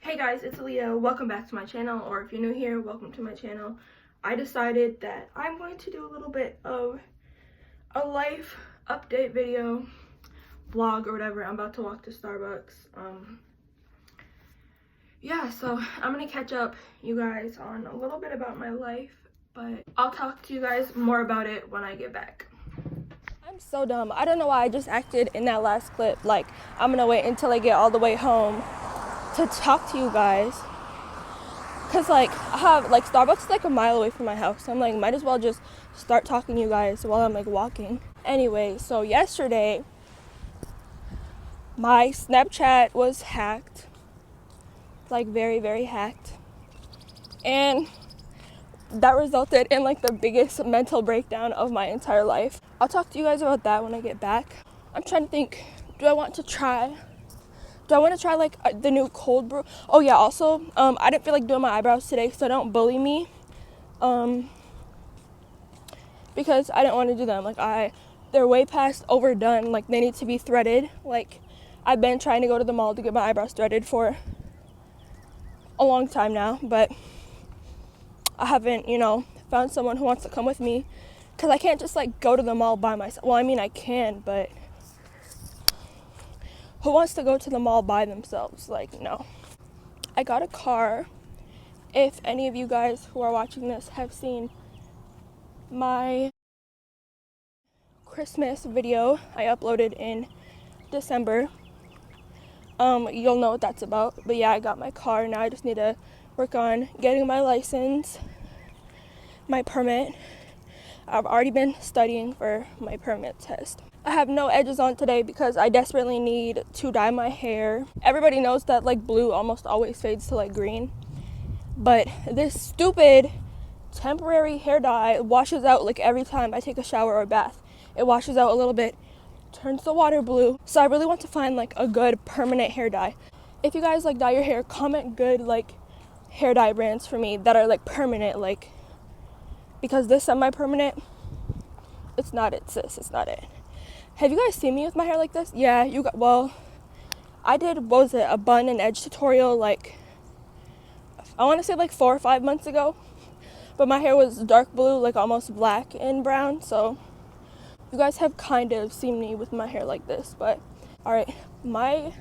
Hey guys, it's Leah. Welcome back to my channel, or if you're new here, welcome to my channel. I decided that I'm going to do a little bit of a life update video, vlog or whatever. I'm about to walk to Starbucks. Yeah, so I'm gonna catch up you guys on a little bit about my life, but I'll talk to you guys more about it when I get back. I'm so dumb. I don't know why I just acted in that last clip like I'm gonna wait until I get all the way home to talk to you guys, because like I have like Starbucks is like a mile away from my house, so I'm like might as well just start talking to you guys while I'm like walking. Anyway, so yesterday my Snapchat was hacked, like very hacked, and that resulted in like the biggest mental breakdown of my entire life. I'll talk to you guys about that when I get back. I'm trying to think, do I want to try like the new cold brew? Oh yeah, also I didn't feel like doing my eyebrows today, so don't bully me, because I didn't want to do them. Like they're way past overdone. Like they need to be threaded. Like I've been trying to go to the mall to get my eyebrows threaded for a long time now, but I haven't, found someone who wants to come with me, because I can't just like go to the mall by myself. Well, I mean I can, but who wants to go to the mall by themselves? Like, no. I got a car. If any of you guys who are watching this have seen my Christmas video I uploaded in December, you'll know what that's about. But yeah, I got my car. Now I just need to work on getting my license, my permit. I've already been studying for my permit test. I have no edges on today because I desperately need to dye my hair. Everybody knows that like blue almost always fades to like green, but this stupid temporary hair dye washes out like every time I take a shower or bath. It washes out a little bit, turns the water blue. So I really want to find like a good permanent hair dye. If you guys like dye your hair, comment good like hair dye brands for me that are like permanent, like, because this semi-permanent, it's not it, sis. It's not it. Have you guys seen me with my hair like this? Yeah, I did, what was it, a bun and edge tutorial like, I want to say like 4 or 5 months ago, but my hair was dark blue, like almost black and brown, so you guys have kind of seen me with my hair like this. But all right, my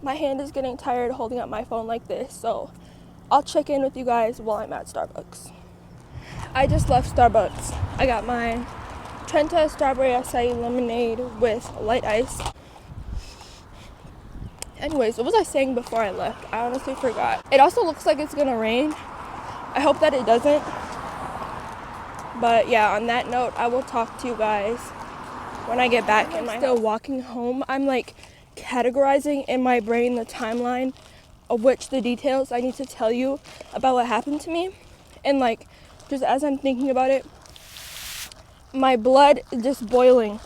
hand is getting tired holding up my phone like this, so I'll check in with you guys while I'm at Starbucks. I just left Starbucks. I got my Trenta strawberry acai lemonade with light ice. Anyways, what was I saying before I left? I honestly forgot. It also looks like it's gonna rain. I hope that it doesn't. But yeah, on that note, I will talk to you guys when I get back. And I'm still walking home. I'm like categorizing in my brain the timeline of which the details I need to tell you about what happened to me. And like, just as I'm thinking about it, my blood is just boiling.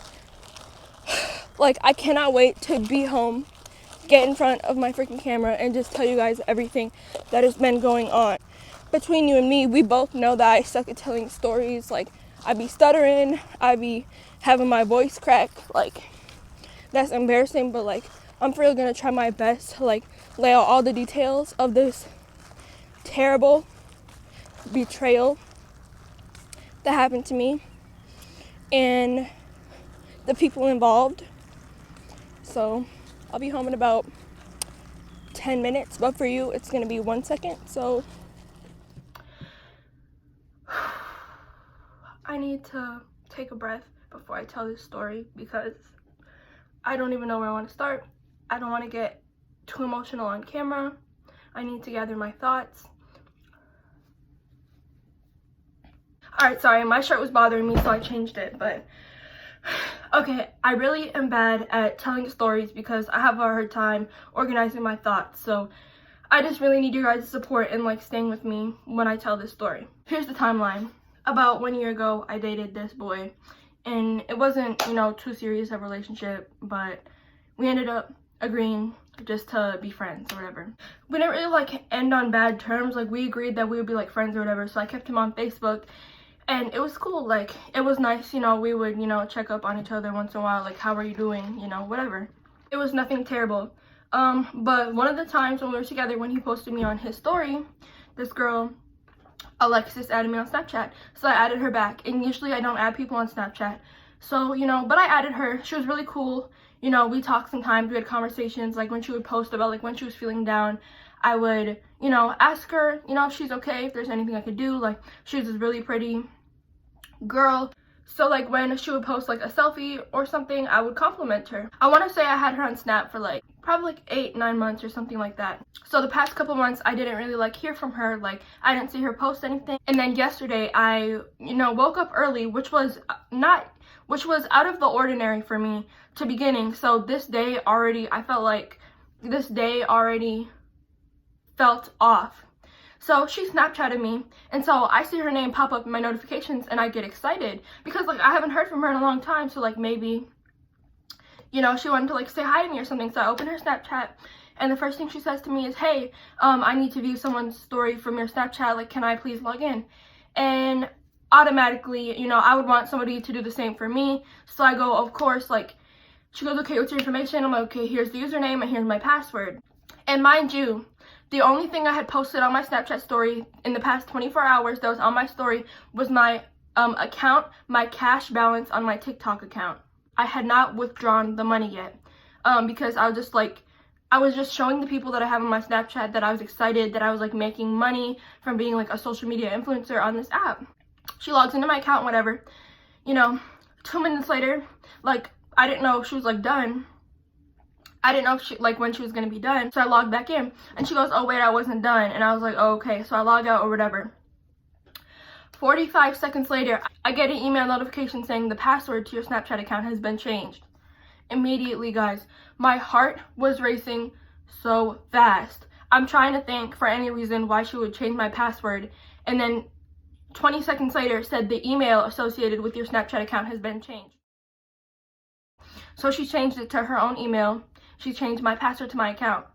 Like, I cannot wait to be home, get in front of my freaking camera, and just tell you guys everything that has been going on. Between you and me, we both know that I suck at telling stories. Like, I be stuttering, I be having my voice crack. Like, that's embarrassing, but like, I'm really gonna try my best to like lay out all the details of this terrible betrayal that happened to me and the people involved. So I'll be home in about 10 minutes, but for you it's gonna be 1 second. So I need to take a breath before I tell this story, because I don't even know where I want to start. I don't want to get too emotional on camera. I need to gather my thoughts. Alright, sorry, my shirt was bothering me, so I changed it, but okay, I really am bad at telling stories because I have a hard time organizing my thoughts, so I just really need your guys' support and like staying with me when I tell this story. Here's the timeline. About 1 year ago, I dated this boy, and it wasn't, too serious of a relationship, but we ended up agreeing just to be friends or whatever. We didn't really like end on bad terms. Like, we agreed that we would be like friends or whatever, so I kept him on Facebook. And it was cool. Like, it was nice, we would, check up on each other once in a while, like, how are you doing, whatever. It was nothing terrible. But one of the times when we were together, when he posted me on his story, this girl, Alexis, added me on Snapchat. So I added her back. And usually I don't add people on Snapchat. So, you know, but I added her. She was really cool. You know, we talked sometimes. We had conversations. Like, when she would post about, like, when she was feeling down, I would, you know, ask her, you know, if she's okay, if there's anything I could do. Like, she was this really pretty girl. So, like, when she would post, like, a selfie or something, I would compliment her. I want to say I had her on Snap for, like, probably, like, 8-9 months or something like that. So, the past couple months, I didn't really, like, hear from her. Like, I didn't see her post anything. And then yesterday, I, you know, woke up early, which was out of the ordinary for me to beginning. So, this day already, I felt like this day already felt off. So she Snapchatted me, and so I see her name pop up in my notifications, and I get excited because, like, I haven't heard from her in a long time. So, like, maybe, you know, she wanted to, like, say hi to me or something. So I open her Snapchat, and the first thing she says to me is, hey, I need to view someone's story from your Snapchat. Like, can I please log in? And automatically, you know, I would want somebody to do the same for me. So I go, of course. Like, she goes, okay, what's your information? I'm like, okay, here's the username and here's my password. And mind you, the only thing I had posted on my Snapchat story in the past 24 hours that was on my story was my account, my cash balance on my TikTok account. I had not withdrawn the money yet because I was just showing the people that I have on my Snapchat that I was excited, that I was, like, making money from being, like, a social media influencer on this app. She logs into my account, whatever. You know, 2 minutes later, like, I didn't know if she was, like, done. I didn't know if she, like, when she was going to be done. So I logged back in, and she goes, oh, wait, I wasn't done. And I was like, oh, okay. So I log out or whatever. 45 seconds later, I get an email notification saying the password to your Snapchat account has been changed. Immediately, guys, my heart was racing so fast. I'm trying to think for any reason why she would change my password. And then 20 seconds later said the email associated with your Snapchat account has been changed. So she changed it to her own email. She changed my password to my account.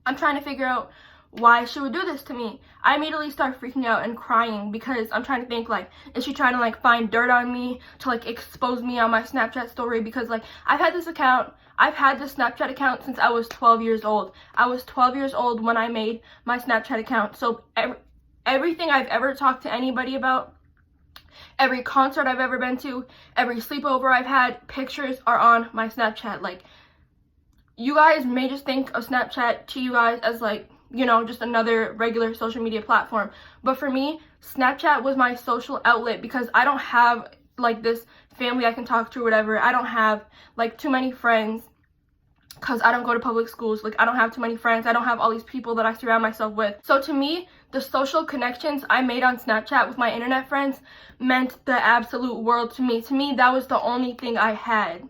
I'm trying to figure out why she would do this to me. I immediately start freaking out and crying because I'm trying to think, like, is she trying to, like, find dirt on me to, like, expose me on my Snapchat story? Because, like, I've had this Snapchat account since I was 12 years old. I was 12 years old when I made my Snapchat account. So everything I've ever talked to anybody about, every concert I've ever been to, every sleepover I've had, pictures are on my Snapchat. Like, you guys may just think of Snapchat to you guys as, like, you know, just another regular social media platform. But for me, Snapchat was my social outlet because I don't have, like, this family I can talk to or whatever. I don't have, like, too many friends because I don't go to public schools. Like, I don't have too many friends. I don't have all these people that I surround myself with. So to me, the social connections I made on Snapchat with my internet friends meant the absolute world to me. To me, that was the only thing I had.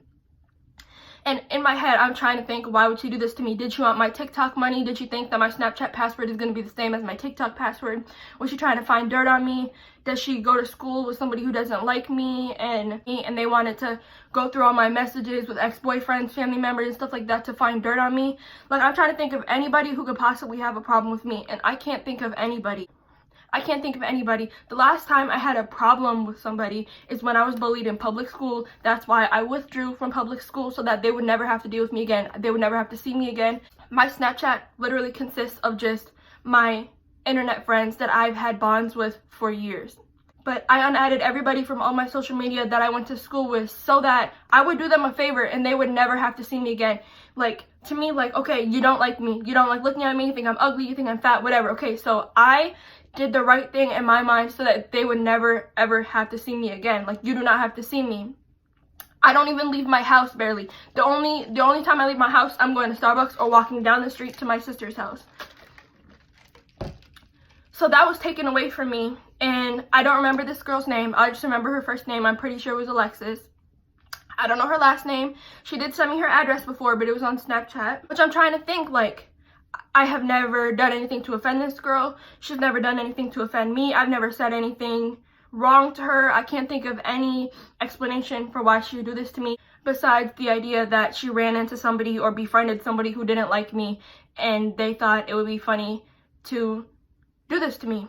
And in my head, I'm trying to think, why would she do this to me? Did she want my TikTok money? Did she think that my Snapchat password is going to be the same as my TikTok password? Was she trying to find dirt on me? Does she go to school with somebody who doesn't like me and they wanted to go through all my messages with ex-boyfriends, family members, and stuff like that to find dirt on me? Like, I'm trying to think of anybody who could possibly have a problem with me, and I can't think of anybody. I can't think of anybody. The last time I had a problem with somebody is when I was bullied in public school. That's why I withdrew from public school, so that they would never have to deal with me again. They would never have to see me again. My Snapchat literally consists of just my internet friends that I've had bonds with for years. But I unadded everybody from all my social media that I went to school with so that I would do them a favor and they would never have to see me again. Like, to me, like, okay, you don't like me. You don't like looking at me. You think I'm ugly. You think I'm fat, whatever. Okay, so I did the right thing in my mind so that they would never, ever have to see me again. Like, you do not have to see me. I don't even leave my house barely. The only time I leave my house, I'm going to Starbucks or walking down the street to my sister's house. So that was taken away from me, and I don't remember this girl's name. I just remember her first name. I'm pretty sure it was Alexis. I don't know her last name. She did send me her address before, but it was on Snapchat. Which I'm trying to think, like, I have never done anything to offend this girl. She's never done anything to offend me. I've never said anything wrong to her. I can't think of any explanation for why she would do this to me, besides the idea that she ran into somebody or befriended somebody who didn't like me, and they thought it would be funny to do this to me.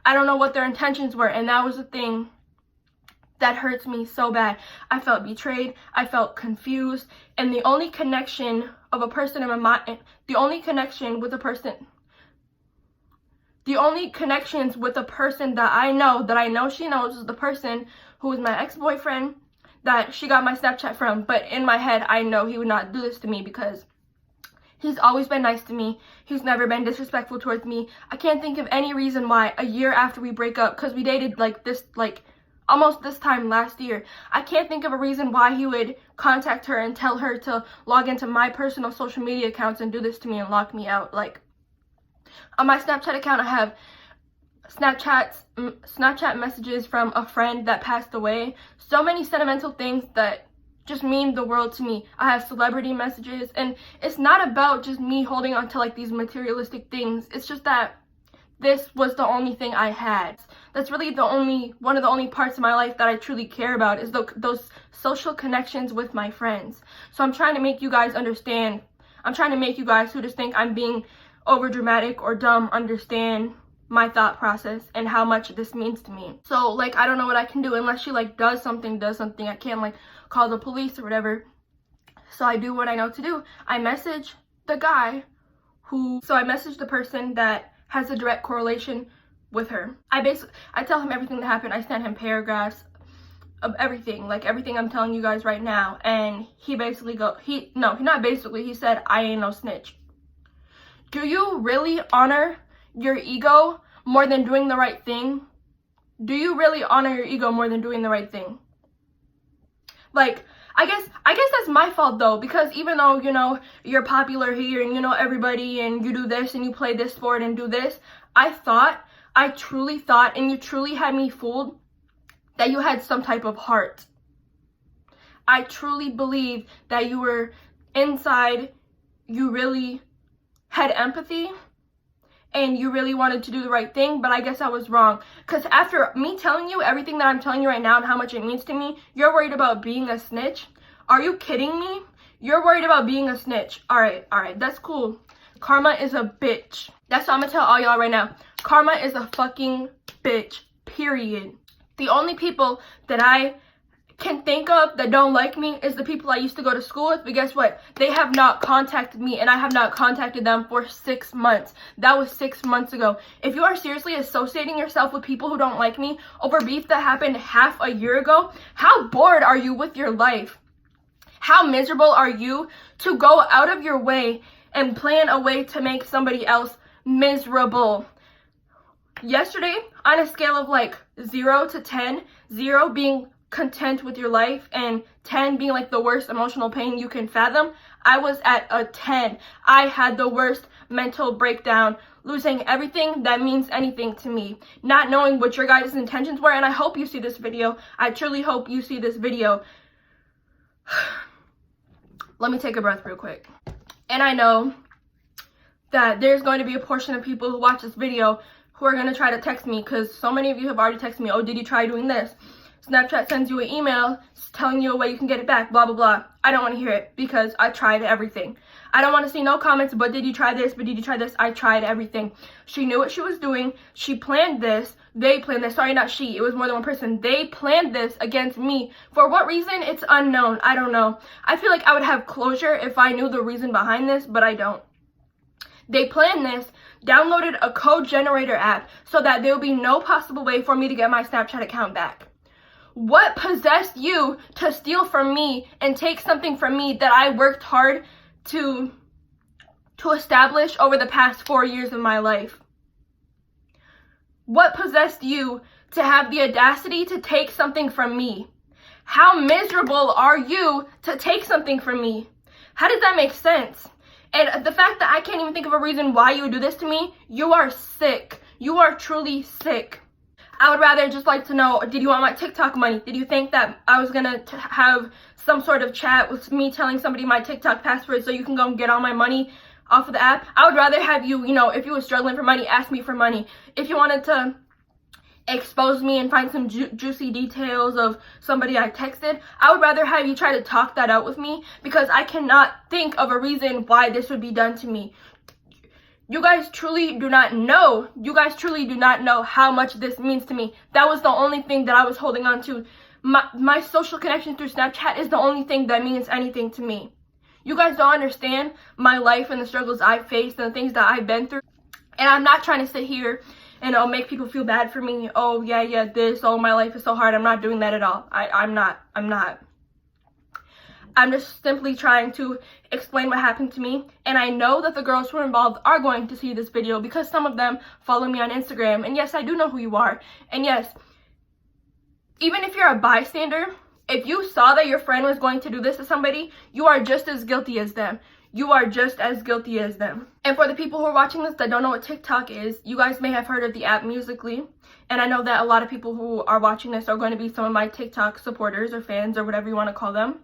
I don't know what their intentions were, and that was the thing That hurts me so bad. I felt betrayed. I felt confused. And the only connection of a person in my mind, the only connections with a person that I know she knows is the person who is my ex-boyfriend that she got my Snapchat from. But in my head, I know he would not do this to me because he's always been nice to me. He's never been disrespectful towards me. I can't think of any reason why a year after we break up, because we dated almost this time last year, I can't think of a reason why he would contact her and tell her to log into my personal social media accounts and do this to me and lock me out. Like, on my Snapchat account, I have Snapchat messages from a friend that passed away. So many sentimental things that just mean the world to me. I have celebrity messages, and it's not about just me holding on to like these materialistic things. It's just that this was the only thing I had. That's really one of the only parts of my life that I truly care about, is those social connections with my friends. So I'm trying to make you guys understand. I'm trying to make you guys who just think I'm being over dramatic or dumb understand my thought process and how much this means to me. So like, I don't know what I can do unless she like does something. I can't like call the police or whatever. So I do what I know to do. I message the person that has a direct correlation with her. I tell him everything that happened. I send him paragraphs of everything, like everything I'm telling you guys right now. And he said, I ain't no snitch. Do you really honor your ego more than doing the right thing? Do you really honor your ego more than doing the right thing? Like, I guess that's my fault though, because even though, you know, you're popular here and you know everybody and you do this and you play this sport and do this, I truly thought, and you truly had me fooled, that you had some type of heart. I truly believe that you were inside, you really had empathy and you really wanted to do the right thing, but I guess I was wrong. Because after me telling you everything that I'm telling you right now and how much it means to me, you're worried about being a snitch? Are you kidding me? You're worried about being a snitch. All right, that's cool. Karma is a bitch. That's what I'm gonna tell all y'all right now. Karma is a fucking bitch, period. The only people that I can think of that don't like me is the people I used to go to school with, but guess what? They have not contacted me, and I have not contacted them for 6 months. That was 6 months ago. If you are seriously associating yourself with people who don't like me over beef that happened half a year ago, how bored are you with your life? How miserable are you to go out of your way and plan a way to make somebody else miserable? Yesterday, on a scale of like 0 to 10, 0 being content with your life and 10 being like the worst emotional pain you can fathom, I was at a 10. I had the worst mental breakdown, losing everything that means anything to me, not knowing what your guys' intentions were. And I hope you see this video. I truly hope you see this video. Let me take a breath real quick. And I know that there's going to be a portion of people who watch this video who are going to try to text me, because so many of you have already texted me, oh, did you try doing this? Snapchat sends you an email telling you a way you can get it back, blah, blah, blah. I don't want to hear it because I tried everything. I don't want to see no comments, but did you try this? But did you try this? I tried everything. She knew what she was doing. She planned this. They planned this. Sorry, not she. It was more than one person. They planned this against me. For what reason? It's unknown. I don't know. I feel like I would have closure if I knew the reason behind this, but I don't. They planned this, downloaded a code generator app so that there will be no possible way for me to get my Snapchat account back. What possessed you to steal from me and take something from me that I worked hard to establish over the past 4 years of my life? What possessed you to have the audacity to take something from me? How miserable are you to take something from me? How does that make sense? And the fact that I can't even think of a reason why you would do this to me, you are sick. You are truly sick. I would rather just like to know, did you want my TikTok money? Did you think that I was gonna have some sort of chat with me telling somebody my TikTok password so you can go and get all my money off of the app? I would rather have you, if you were struggling for money, ask me for money. If you wanted to expose me and find some juicy details of somebody I texted, I would rather have you try to talk that out with me, because I cannot think of a reason why this would be done to me. You guys truly do not know. You guys truly do not know how much this means to me. That was the only thing that I was holding on to My social connection through Snapchat is the only thing that means anything to me. You guys don't understand my life and the struggles I've faced and the things that I've been through. And I'm not trying to sit here and make people feel bad for me. Oh, yeah, this. Oh, my life is so hard. I'm not doing that at all. I'm not. I'm just simply trying to explain what happened to me. And I know that the girls who are involved are going to see this video because some of them follow me on Instagram. And yes, I do know who you are. And yes, even if you're a bystander, if you saw that your friend was going to do this to somebody, you are just as guilty as them. You are just as guilty as them. And for the people who are watching this that don't know what TikTok is, you guys may have heard of the app Musical.ly. And I know that a lot of people who are watching this are going to be some of my TikTok supporters or fans or whatever you want to call them.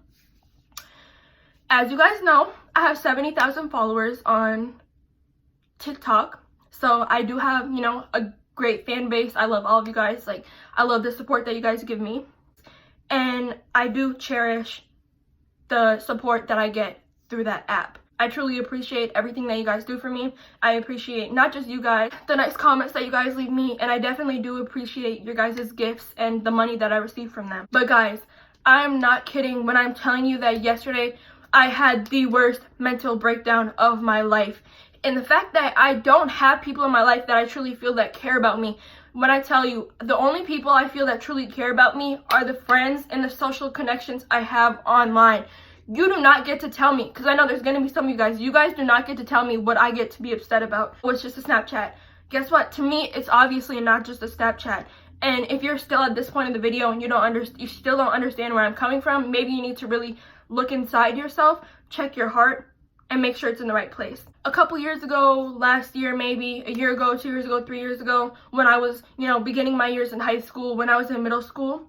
As you guys know, I have 70,000 followers on TikTok. So I do have, a great fan base. I love all of you guys. Like, I love the support that you guys give me. And I do cherish the support that I get through that app. I truly appreciate everything that you guys do for me. I appreciate not just you guys, the nice comments that you guys leave me, and I definitely do appreciate your guys' gifts and the money that I receive from them. But guys, I'm not kidding when I'm telling you that yesterday I had the worst mental breakdown of my life. And the fact that I don't have people in my life that I truly feel that care about me. When I tell you, the only people I feel that truly care about me are the friends and the social connections I have online. You do not get to tell me, because I know there's going to be some of you guys do not get to tell me what I get to be upset about. Oh, it's just a Snapchat. Guess what? To me, it's obviously not just a Snapchat. And if you're still at this point in the video and you still don't understand where I'm coming from, maybe you need to really look inside yourself, check your heart, and make sure it's in the right place. A couple years ago, last year maybe, a year ago, 2 years ago, 3 years ago, when I was, beginning my years in high school, when I was in middle school,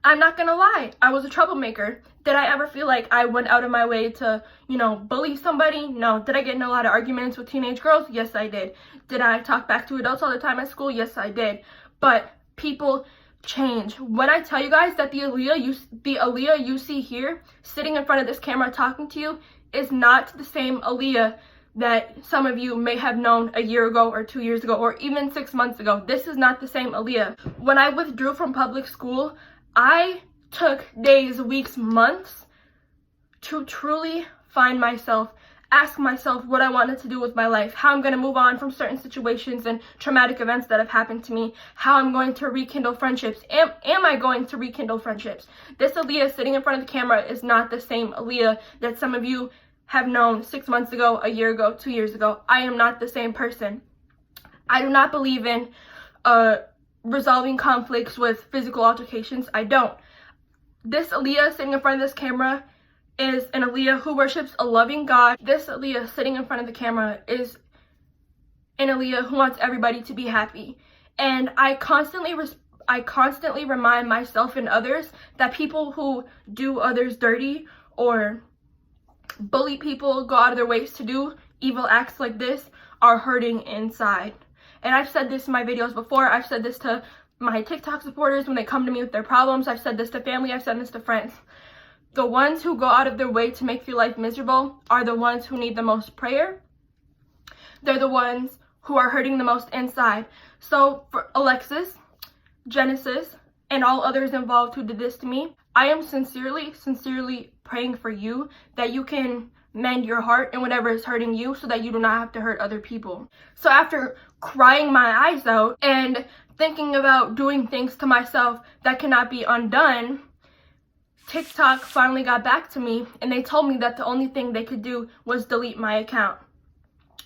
I'm not gonna lie, I was a troublemaker. Did I ever feel like I went out of my way to, bully somebody? No. Did I get in a lot of arguments with teenage girls? Yes, I did. Did I talk back to adults all the time at school? Yes, I did. But people change. When I tell you guys that the Aaliyah you see here, sitting in front of this camera talking to you, is not the same Aaliyah that some of you may have known a year ago or 2 years ago or even 6 months ago. This is not the same Aaliyah. When I withdrew from public school, I took days, weeks, months to truly find myself, ask myself what I wanted to do with my life, how I'm going to move on from certain situations and traumatic events that have happened to me, how I'm going to rekindle friendships. Am I going to rekindle friendships? This Aaliyah sitting in front of the camera is not the same Aaliyah that some of you have known 6 months ago, a year ago, 2 years ago. I am not the same person. I do not believe in resolving conflicts with physical altercations. I don't. This Aaliyah sitting in front of this camera is an Aaliyah who worships a loving God. This Aaliyah sitting in front of the camera is an Aaliyah who wants everybody to be happy. And I constantly remind myself and others that people who do others dirty or bully people, go out of their ways to do evil acts like this, are hurting inside. And I've said this in my videos before. I've said this to my TikTok supporters when they come to me with their problems. I've said this to family. I've said this to friends. The ones who go out of their way to make your life miserable are the ones who need the most prayer. They're the ones who are hurting the most inside. So for Alexis, Genesis, and all others involved who did this to me, I am sincerely praying for you that you can mend your heart and whatever is hurting you so that you do not have to hurt other people. So after crying my eyes out and thinking about doing things to myself that cannot be undone, TikTok finally got back to me and they told me that the only thing they could do was delete my account.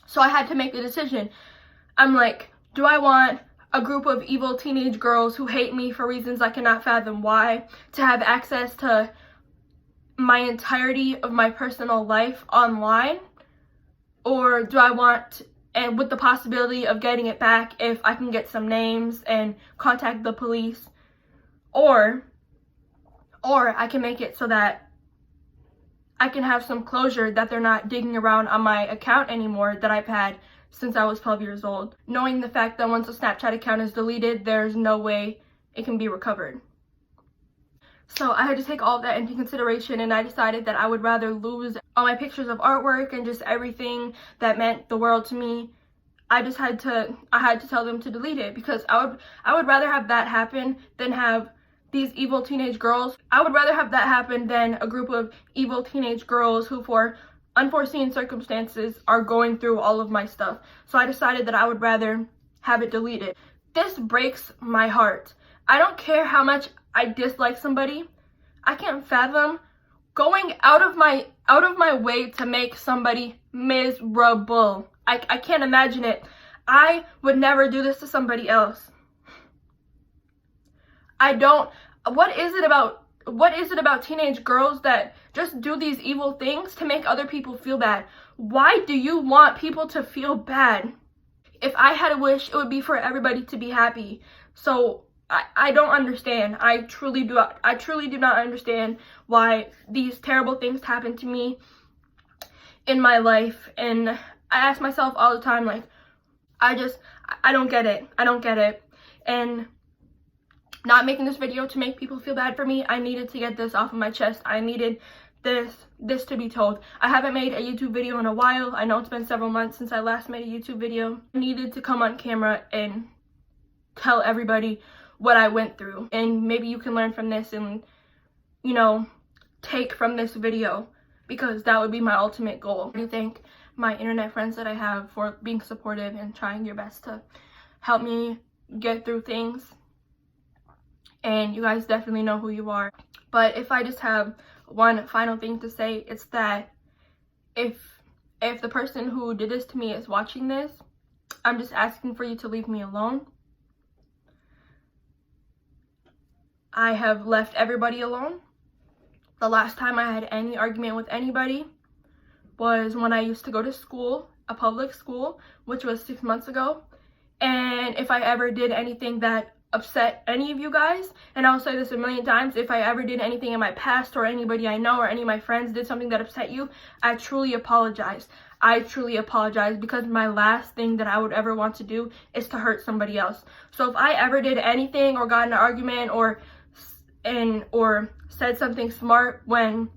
So I had to make a decision. I'm like, do I want a group of evil teenage girls who hate me for reasons I cannot fathom why to have access to my entirety of my personal life online? Or do I want, and with the possibility of getting it back if I can get some names and contact the police, or I can make it so that I can have some closure that they're not digging around on my account anymore that I've had since I was 12 years old, knowing the fact that once a Snapchat account is deleted, there's no way it can be recovered. So I had to take all of that into consideration, and I decided that I would rather lose all my pictures of artwork and just everything that meant the world to me. I had to tell them to delete it, because I would rather have that happen than have these evil teenage girls. I would rather have that happen than a group of evil teenage girls who, for unforeseen circumstances, are going through all of my stuff. So I decided that I would rather have it deleted. This breaks my heart. I don't care how much I dislike somebody. I can't fathom going out of my way to make somebody miserable. I can't imagine it. I would never do this to somebody else. What is it about teenage girls that just do these evil things to make other people feel bad? Why do you want people to feel bad? If I had a wish, it would be for everybody to be happy. So I don't understand. I truly do not understand why these terrible things happen to me in my life. And I ask myself all the time, like, I don't get it. I don't get it. And not making this video to make people feel bad for me. I needed to get this off of my chest. I needed this to be told. I haven't made a YouTube video in a while. I know it's been several months since I last made a YouTube video. I needed to come on camera and tell everybody what I went through. And maybe you can learn from this and, you know, take from this video, because that would be my ultimate goal. I thank my internet friends that I have for being supportive and trying your best to help me get through things. And you guys definitely know who you are. But if I just have one final thing to say, it's that if the person who did this to me is watching this, I'm just asking for you to leave me alone. I have left everybody alone. The last time I had any argument with anybody was when I used to go to school, a public school, which was 6 months ago. And if I ever did anything that upset any of you guys, and I'll say this a million times, if I ever did anything in my past, or anybody I know or any of my friends did something that upset you, I truly apologize. I truly apologize, because my last thing that I would ever want to do is to hurt somebody else. So if I ever did anything or got in an argument or said something smart when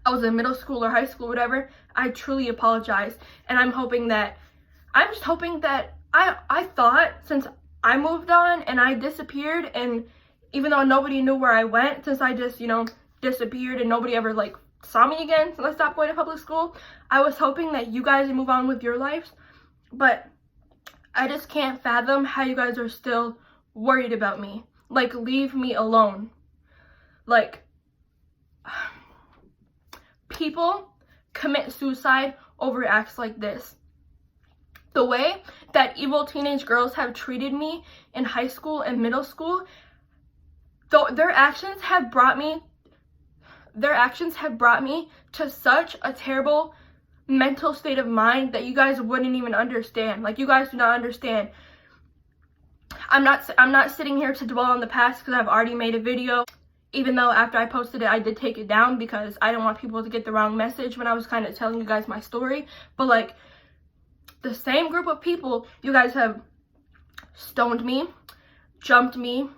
I was in middle school or high school, whatever, I truly apologize. And I'm just hoping that I thought, since I moved on and I disappeared, and even though nobody knew where I went, since I just, you know, disappeared and nobody ever like saw me again since I stopped going to public school, I was hoping that you guys would move on with your lives. But I just can't fathom how you guys are still worried about me. Like, leave me alone. Like, people commit suicide over acts like this. The way that evil teenage girls have treated me in high school and middle school, their actions have brought me to such a terrible mental state of mind that you guys wouldn't even understand. Like, you guys do not understand. I'm not sitting here to dwell on the past, because I've already made a video, even though after I posted it I did take it down because I didn't want people to get the wrong message when I was kind of telling you guys my story. But like, the same group of people, you guys have stoned me, jumped me,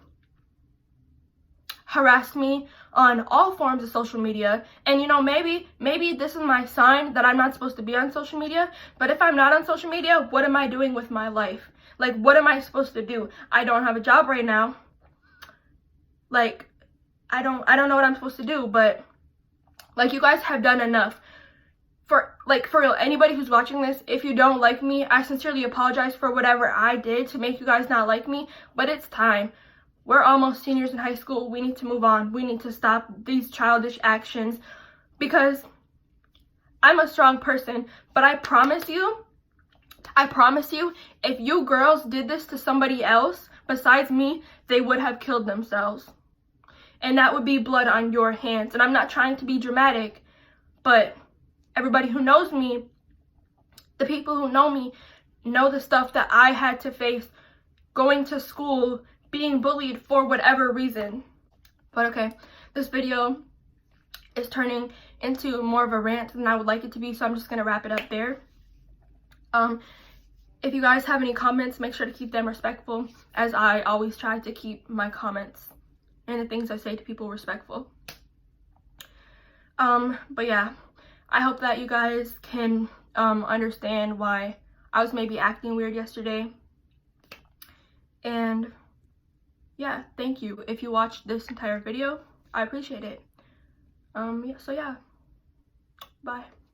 harassed me on all forms of social media. And you know, maybe this is my sign that I'm not supposed to be on social media. But if I'm not on social media, what am I doing with my life? Like, what am I supposed to do? I don't have a job right now. Like, I don't know what I'm supposed to do. But like, you guys have done enough. For anybody who's watching this, if you don't like me, I sincerely apologize for whatever I did to make you guys not like me. But it's time. We're almost seniors in high school. We need to move on. We need to stop these childish actions, because I'm a strong person. But I promise you, if you girls did this to somebody else besides me, they would have killed themselves. And that would be blood on your hands. And I'm not trying to be dramatic, but everybody who knows me, the people who know me, know the stuff that I had to face going to school, being bullied for whatever reason. But okay, this video is turning into more of a rant than I would like it to be, so I'm just gonna wrap it up there. If you guys have any comments, make sure to keep them respectful, as I always try to keep my comments and the things I say to people respectful. But yeah, I hope that you guys can understand why I was maybe acting weird yesterday. And yeah, thank you. If you watched this entire video, I appreciate it. Yeah, so yeah, bye.